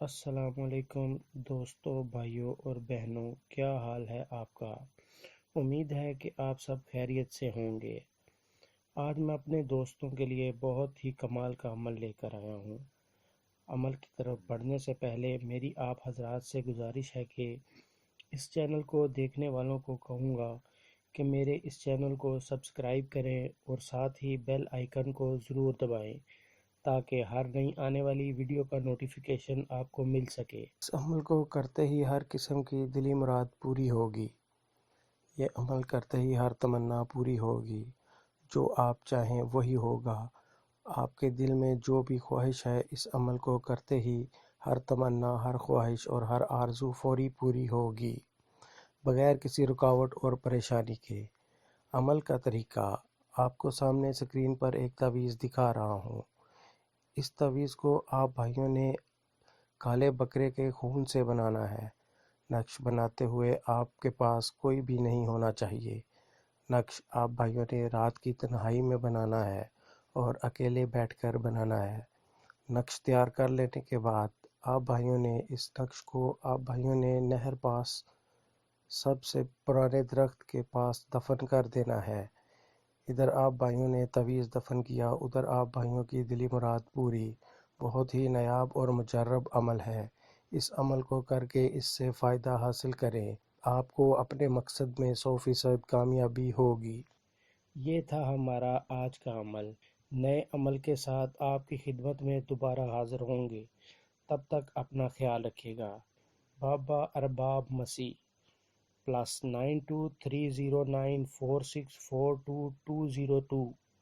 السلام علیکم دوستوں، بھائیوں اور بہنوں، کیا حال ہے آپ کا؟ امید ہے کہ آپ سب خیریت سے ہوں گے۔ آج میں اپنے دوستوں کے لیے بہت ہی کمال کا عمل لے کر آیا ہوں۔ عمل کی طرف بڑھنے سے پہلے میری آپ حضرات سے گزارش ہے کہ اس چینل کو دیکھنے والوں کو کہوں گا کہ میرے اس چینل کو سبسکرائب کریں اور ساتھ ہی بیل آئیکن کو ضرور دبائیں تاکہ ہر نئی آنے والی ویڈیو کا نوٹیفیکیشن آپ کو مل سکے۔ اس عمل کو کرتے ہی ہر قسم کی دلی مراد پوری ہوگی۔ یہ عمل کرتے ہی ہر تمنا پوری ہوگی۔ جو آپ چاہیں وہی ہوگا۔ آپ کے دل میں جو بھی خواہش ہے، اس عمل کو کرتے ہی ہر تمنا، ہر خواہش اور ہر آرزو فوری پوری ہوگی، بغیر کسی رکاوٹ اور پریشانی کے۔ عمل کا طریقہ آپ کو سامنے اسکرین پر ایک تعویذ دکھا رہا ہوں۔ اس تعویذ کو آپ بھائیوں نے کالے بکرے کے خون سے بنانا ہے۔ نقش بناتے ہوئے آپ کے پاس کوئی بھی نہیں ہونا چاہیے۔ نقش آپ بھائیوں نے رات کی تنہائی میں بنانا ہے اور اکیلے بیٹھ کر بنانا ہے۔ نقش تیار کر لینے کے بعد آپ بھائیوں نے اس نقش کو نہر پاس سب سے پرانے درخت کے پاس دفن کر دینا ہے۔ ادھر آپ بھائیوں نے تعویذ دفن کیا، ادھر آپ بھائیوں کی دلی مراد پوری۔ بہت ہی نایاب اور مجرب عمل ہے۔ اس عمل کو کر کے اس سے فائدہ حاصل کریں، آپ کو اپنے مقصد میں 100% کامیابی ہوگی۔ یہ تھا ہمارا آج کا عمل۔ نئے عمل کے ساتھ آپ کی خدمت میں دوبارہ حاضر ہوں گے۔ تب تک اپنا خیال رکھیے گا۔ بابا ارباب مسیح +923094642202